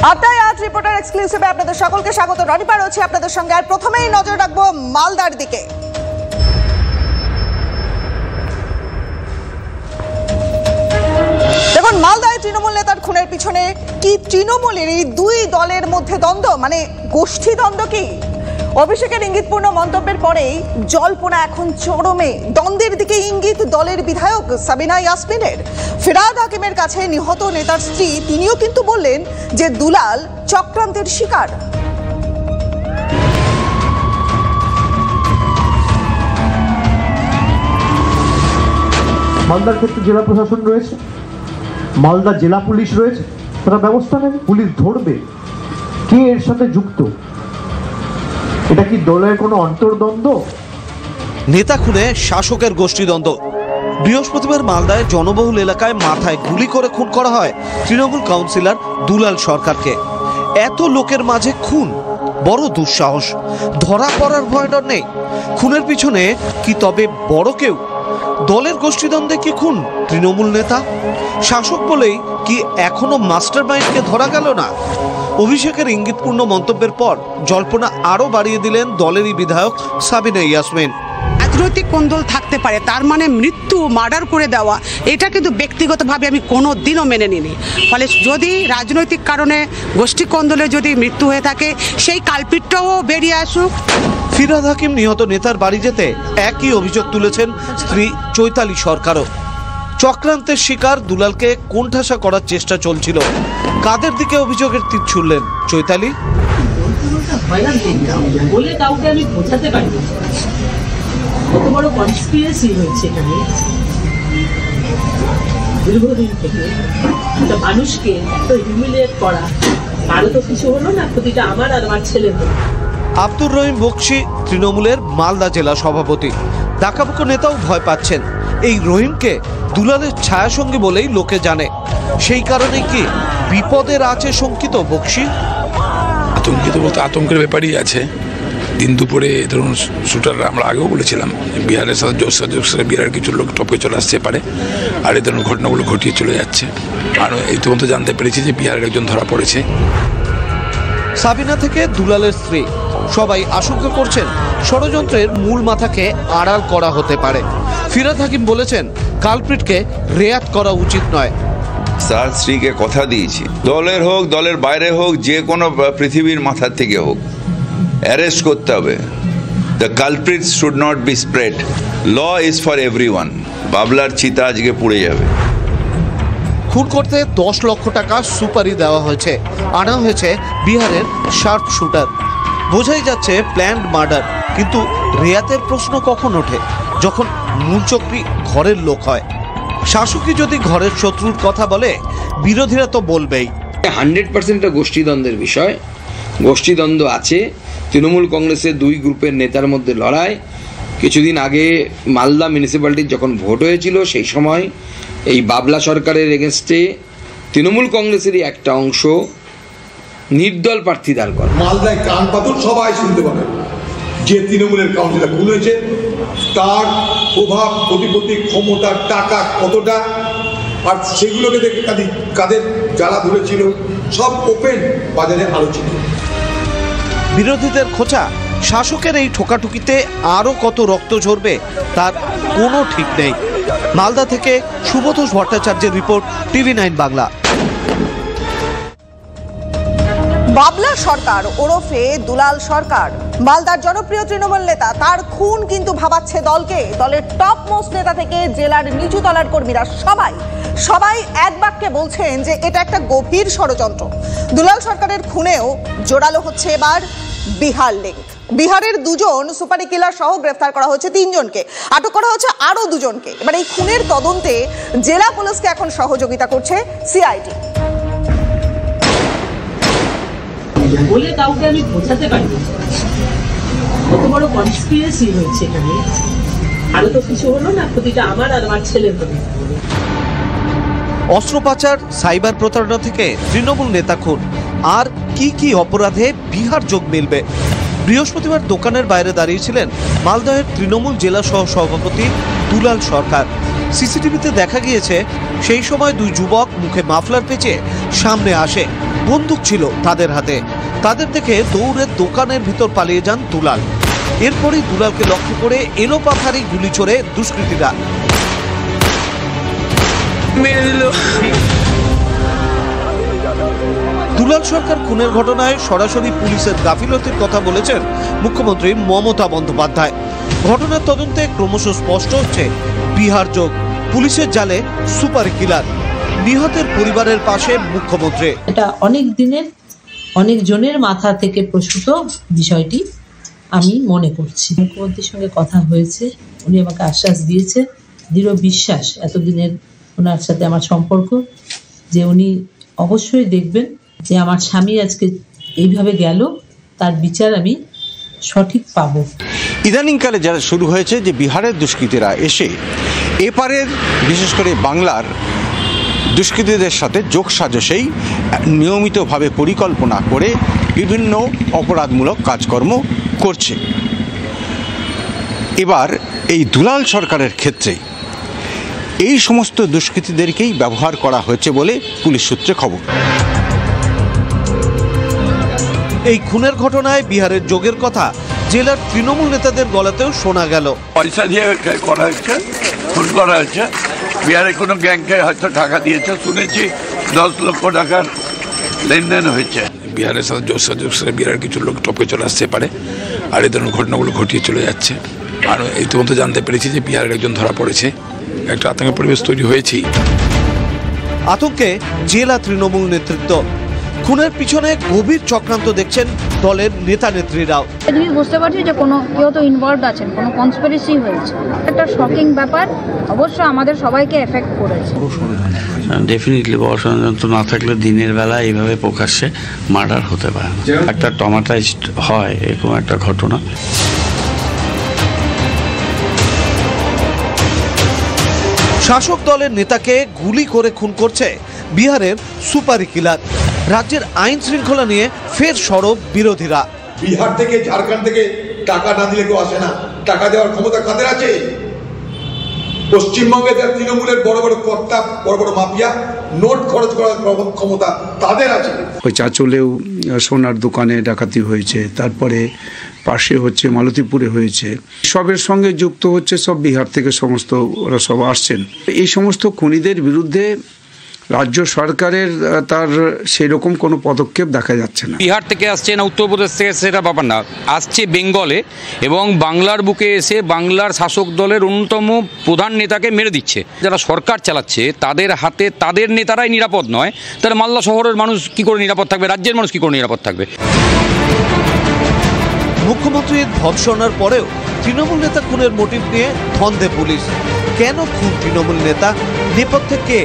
আপনার আজ রিপোর্টার এক্সক্লুসিভে আপনাদের সকলকে স্বাগত। রনিপা রয়েছে আপনাদের সঙ্গে। আর প্রথমেই নজর রাখবো মালদার দিকে। দেখুন, মালদায় তৃণমূল নেতার খুনের পিছনে কি তৃণমূলের এই দুই দলের মধ্যে দ্বন্দ্ব, মানে গোষ্ঠী দ্বন্দ্ব কি? অভিষেকের ইঙ্গিতপূর্ণ মন্তব্যের পরেই জল্পনা এখন চরমে। দ্বন্দ্বের দিকে ইঙ্গিত দলের বিধায়ক সাবিনা ইয়াসমিনের। ফিরহাদ হাকিমের কাছে নিহত নেতার স্ত্রী তিনিও কিন্তু বললেন যে দুলাল চক্রান্তের শিকার। মালদার ক্ষেত্রে জেলা প্রশাসন রয়েছে, মালদা জেলা পুলিশ রয়েছে, তারা ব্যবস্থা নেবে, পুলিশ ধরবে কে এর সাথে যুক্ত। এটা কি দলের কোনো অন্তর্দ্বন্দ্ব? নেতা খুনে শাসকের গোষ্ঠীদ্বন্দ্ব। বৃহস্পতিবার মালদায় জনবহুল এলাকায় মাথায় গুলি করে খুন করা হয় তৃণমূল কাউন্সিলর দুলাল সরকারকে। এত লোকের মাঝে খুন, বড় দুঃসাহস। ধরা পড়ার ভয় ডর নেই। খুনের পিছনে কি তবে বড় কেউ? দলের গোষ্ঠীদ্বন্দ্বে কি খুন তৃণমূল নেতা? শাসক বলেই কি এখনো মাস্টার মাইন্ডকে ধরা গেল না? অভিষেকের ইঙ্গিতপূর্ণ মন্তব্যের পর জল্পনা আরো বাড়িয়ে দিলেন দলেরই বিধায়ক সাবিনা ইয়াসমিন। রাজনৈতিক কোন্দল থাকতে পারে, তার মানে মৃত্যু, মার্ডার করে দেওয়া, এটা কিন্তু ব্যক্তিগতভাবে আমি কোনো দিনও মেনে নিইনি। ফলে যদি রাজনৈতিক কারণে গোষ্ঠী কোন্দলে যদি মৃত্যু হয়ে থাকে, সেই কালপিটটাও বেরিয়ে আসুক। ফিরহাদ হাকিম নিহত নেতার বাড়ি যেতে একই অভিযোগ তুলেছেন স্ত্রী চৈতালি সরকারও। চক্রান্তের শিকার দুলালকে কোণঠাসা করার চেষ্টা চলছিল। কাদের দিকে অভিযোগের তীর ছুড়লেন চৈতালি? বলে কাউকে আমি বোঝাতে পারি না কত বড় কনস্পিরেসি হয়েছে এখানে। দীর্ঘদিন থেকে একটা মানুষকে এত হিউমিলিয়েট করা, কারো তো কিছু হলো না, ক্ষতিটা আমার আর আমার ছেলের হলো। আব্দুর রহিম বকশি তৃণমূলের মালদা জেলা সভাপতি। ডাকাবুকো নেতাও ভয় পাচ্ছেন। এই রহিমকে দুলালের ছায়াসঙ্গী বলেই লোকে জানে। সেই কারণে কি বিপদের আছে শঙ্কিত বকশি? আতঙ্কিত বলতে আতঙ্কের ব্যাপারই আছে। দিন দুপুরে ধরুন শুটাররা, আমরা আগেও বলেছিলাম বিহারের সাথে জোর বিহারের কিছু লোক টপকে চলে আসতে পারে, আর এই ধরনের ঘটনাগুলো ঘটিয়ে চলে যাচ্ছে। আর ইতিমধ্যে জানতে পেরেছি যে বিহারের একজন ধরা পড়েছে। সাবিনা থেকে দুলালের স্ত্রী সবাই আশঙ্কা করছেন ষড়যন্ত্রের মূল মাথাকে আড়াল করা হতে পারে। ফিরহাদ হাকিম বলেছেন কালপ্রিটকে রেয়াত করা উচিত নয়। তার স্ত্রীকে কথা দিয়েছি, দলের হোক দলের বাইরে হোক, যে কোনো পৃথিবীর মাথার থেকে হোক, অ্যারেস্ট করতে হবে। The culprits should not be spread. Law is for everyone. বাবলার চিতা আজকে পুড়ে যাবে। খুন করতে 10 লক্ষ টাকা সুপারি দেওয়া হয়েছে। আনা হয়েছে বিহারের শার্প শুটার। বোঝাই যাচ্ছে প্ল্যান্ড মার্ডার। কিন্তু রেয়াতের প্রশ্ন কখন ওঠে? যখন মূল চক্রী ঘরের লোক হয়। শাসকই যদি ঘরের শত্রুর কথা বলে, বিরোধীরা তো বলবেই। 100% গোষ্ঠীদ্বন্দ্বের বিষয়। গোষ্ঠীদ্বন্দ্ব আছে। তৃণমূল কংগ্রেসের দুই গ্রুপের নেতার মধ্যে লড়াই। কিছুদিন আগে মালদা মিউনিসিপ্যালিটির যখন ভোট হয়েছিল, সেই সময় এই বাবলা সরকারের এগেনস্টে তৃণমূল কংগ্রেসেরই একটা অংশ নির্দল প্রার্থী দাঁড় করে। মালদায় কান পাথর সবাই শুনতে পাবে যে তৃণমূলের কাউন্সিলর খুন হয়েছে, তার প্রভাব, প্রতিপত্তি, ক্ষমতা, টাকা কতটা, আর সেগুলোকে দেখে কাদের যারা ধরেছিল সব ওপেন বাজারে আলোচিত। বিরোধীদের খোঁচা, শাসকের এই ঠোকাঠুকিতে আরো কত রক্ত ঝরবে তার কোনো ঠিক নেই। মালদা থেকে সুবোধ ভট্টাচার্যের রিপোর্ট, TV9 বাংলা। বাবলা সরকার ওরফে দুলাল সরকার, মালদার জনপ্রিয় তৃণমূল নেতা। তার খুন কিন্তু ভাবাচ্ছে দলকে। দলের টপ মোস্ট নেতা থেকে জেলার নিচু তলার কর্মীরা সবাই এক বাক্যে বলছেন যে এটা একটা গভীর ষড়যন্ত্র। দুলাল সরকারের খুনেও জোরালো হচ্ছে এবার বিহার লিঙ্ক। বিহারের 2জন সুপারি কিলার সহ গ্রেফতার করা হয়েছে 3 জনকে, আটক করা হচ্ছে আরো 2 জনকে। এবার এই খুনের তদন্তে জেলা পুলিশকে এখন সহযোগিতা করছে সিআইডি। বলে কাউকে আমি বোঝাতে পারি না কত বড় কনস্পিরেসি হয়েছে এখানে। কারো তো কিছু হলো না, ক্ষতিটা আমার আর আমার ছেলের হলো। অস্ত্র পাচার, সাইবার প্রতারণা থেকে তৃণমূল নেতা খুন, আর কি অপরাধে বিহার যোগ মিলবে? বৃহস্পতিবার দোকানের বাইরে দাঁড়িয়েছিলেন মালদহের তৃণমূল জেলা সহ সভাপতি দুলাল সরকার। সিসিটিভিতে দেখা গিয়েছে সেই সময় দুই যুবক মুখে মাফলার পেঁচে সামনে আসে, বন্দুক ছিল তাদের হাতে। তাদের দেখে দৌড়ে দোকানের ভিতর পালিয়ে যান দুলাল। এরপরই দুলালকে লক্ষ্য করে এলোপাথারি গুলি ছোড়ে দুষ্কৃতীরা। দুলাল সরকার খুনের ঘটনায় সরাসরি পুলিশের গাফিলতির কথা বলেছেন মুখ্যমন্ত্রী মমতা বন্দ্যোপাধ্যায়। ঘটনার তদন্তে ক্রমশ স্পষ্ট হচ্ছে বিহার যোগ, পুলিশের জালে সুপার কিলার। নিহতের পরিবারের পাশে মুখ্যমন্ত্রী। এটা অনেক দিনের অনেক জনের মাথা থেকে প্রসূত বিষয়টি আমি মনে করছি। মুখ্যমন্ত্রীর সঙ্গে কথা হয়েছে, উনি আমাকে আশ্বাস দিয়েছে, দৃঢ় বিশ্বাস এতদিনের ওনার সাথে আমার সম্পর্ক, যে উনি অবশ্যই দেখবেন যে আমার স্বামী আজকে এইভাবে গেল, তার বিচার আমি সঠিক পাব। ইদানিংকালে যারা শুরু হয়েছে যে বিহারের দুষ্কৃতীরা এসে এপারের বিশেষ করে বাংলার দুষ্কৃতীদের সাথে যোগ সাজসেই নিয়মিতভাবে পরিকল্পনা করে বিভিন্ন অপরাধমূলক কাজকর্ম করছে। এবার এই দুলাল সরকারের ক্ষেত্রে এই সমস্ত দুষ্কৃতীদেরকেই ব্যবহার করা হয়েছে বলে পুলিশ সূত্রে খবর। এই খুনের ঘটনায় বিহারের যোগের কথা জেলার তৃণমূল নেতাদের গলাতেও শোনা গেল। পয়সা দিয়ে করা হয়েছে, খুন করা হয়েছে। বিহারে কোনো গ্যাংকে হয়তো টাকা দিয়েছে, শুনেছি 10 লক্ষ টাকার লেনদেন হয়েছে। বিহারের সাথে জোর সাজসে বিহারের কিছু লোক টপকে চলে আসতে পারে, আর এই ধরনের ঘটনাগুলো ঘটিয়ে চলে যাচ্ছে। আর ইতিমধ্যে জানতে পেরেছি যে বিহারের একজন ধরা পড়েছে। একটা আতঙ্কের পরিবেশ তৈরি হয়েছে। আতঙ্কে জেলা তৃণমূল নেতৃত্ব। খুনের পিছনে গভীর চক্রান্ত দেখছেন দলের নেতা নেত্রীরাও। আমি বুঝতে পারছি যে কোনো কেউ তো ইনভলভড আছেন, কোনো কনস্পিরেসি হয়েছে। একটা শকিং ব্যাপার, অবশ্য আমাদের সবাইকে এফেক্ট করেছে। ডেফিনেটলি বড় ষড়যন্ত্র না থাকলে দিনের বেলা এইভাবে প্রকাশ্যে মার্ডার হতে পারে। একটা ট্রমাটাইজড হয় এরকম একটা ঘটনা। শাসক দলের নেতাকে গুলি করে খুন করছে বিহারের সুপারি কিলার। রাজ্যের আইন শৃঙ্খলা নিয়ে ফের সরব বিরোধীরা। বিহার থেকে ঝাড়খণ্ড থেকে টাকা না দিলে কেউ আসে না। টাকা দেওয়ার ক্ষমতা কাদের আছে? পশ্চিমবঙ্গে তৃণমূলের বড় বড় কর্তা, বড় বড় মাফিয়া, নোট খরচ করার ক্ষমতা তাদের আছে। ওই চাঁচলেও সোনার দোকানে ডাকাতি হয়েছে, তারপরে পাশে হচ্ছে মালতীপুরে হয়েছে। সবের সঙ্গে যুক্ত হচ্ছে সব বিহার থেকে সমস্ত ওরা সব আসছেন। এই সমস্ত খুনিদের বিরুদ্ধে রাজ্য সরকারের তার সেরকম কোনো পদক্ষেপ দেখা যাচ্ছে না। বিহার থেকে আসছে না উত্তরপ্রদেশ থেকে, সেটা ব্যাপার না, আসছে বেঙ্গলে এবং বাংলার বুকে এসে বাংলার শাসক দলের অন্যতম প্রধান নেতাকে মেরে দিচ্ছে। যারা সরকার চালাচ্ছে তাদের হাতে তাদের নেতারাই নিরাপদ নয়, তাহলে মালদা শহরের মানুষ কি করে নিরাপদ থাকবে? রাজ্যের মানুষ কি করে নিরাপদ থাকবে? মুখ্যমন্ত্রীর ধর্ষণের পরেও তৃণমূল নেতা খুনের মোটিভ নিয়ে ধন্দে পুলিশ। কেন খুন তৃণমূল নেতা? নেপথ্যে কে?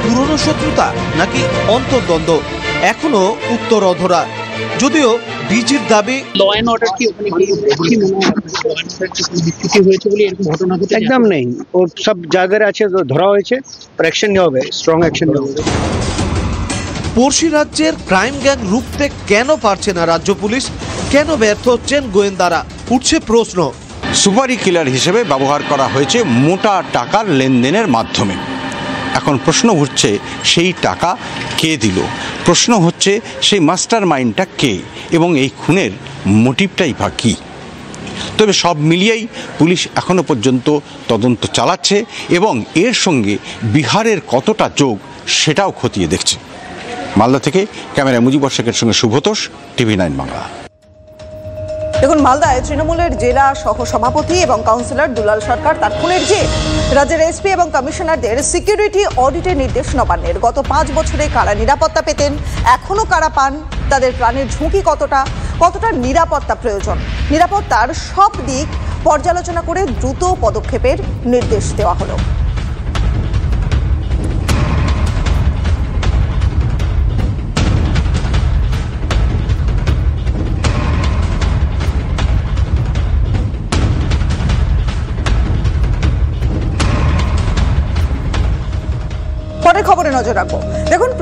পুরনো শত্রুতা নাকি অন্তর্দ্বন্দ্ব? এখনো উত্তর অধরা। যদিও ডিজির দাবি ল অ্যান্ড অর্ডার কি ওখানে হয়েছে বলে এরকম ঘটনা ঘটে? একদম নেই, ও সব জায়গায় আছে, ধরা হয়েছে, অ্যাকশন নেওয়া হবে, স্ট্রং অ্যাকশন নেওয়া হবে। পড়শি রাজ্যের ক্রাইম গ্যাং রুখতে কেন পারছে না রাজ্য পুলিশ? কেন ব্যর্থ হচ্ছেন গোয়েন্দারা? উঠছে প্রশ্ন। সুপারি কিলার হিসেবে ব্যবহার করা হয়েছে মোটা টাকার লেনদেনের মাধ্যমে। এখন প্রশ্ন উঠছে সেই টাকা কে দিল? প্রশ্ন হচ্ছে সেই মাস্টার মাইন্ডটা কে এবং এই খুনের মোটিভটাই বা কী? তবে সব মিলিয়েই পুলিশ এখনও পর্যন্ত তদন্ত চালাচ্ছে এবং এর সঙ্গে বিহারের কতটা যোগ সেটাও খতিয়ে দেখছে। মালদা থেকে ক্যামেরায় মুজিবর শেখের সঙ্গে শুভতোষ, TV9 বাংলা। দেখুন, মালদায় তৃণমূলের জেলা সহ সভাপতি এবং কাউন্সিলর দুলাল সরকার তার খুনের জের। রাজ্যের এসপি এবং কমিশনারদের সিকিউরিটি অডিটের নির্দেশ নবান্নের। গত 5 বছরে কারা নিরাপত্তা পেতেন, এখনো কারা পান, তাদের প্রাণের ঝুঁকি কতটা নিরাপত্তা প্রয়োজন, নিরাপত্তার সব দিক পর্যালোচনা করে দ্রুত পদক্ষেপের নির্দেশ দেওয়া হলো। পরের খবরে নজর রাখবো। দেখুন।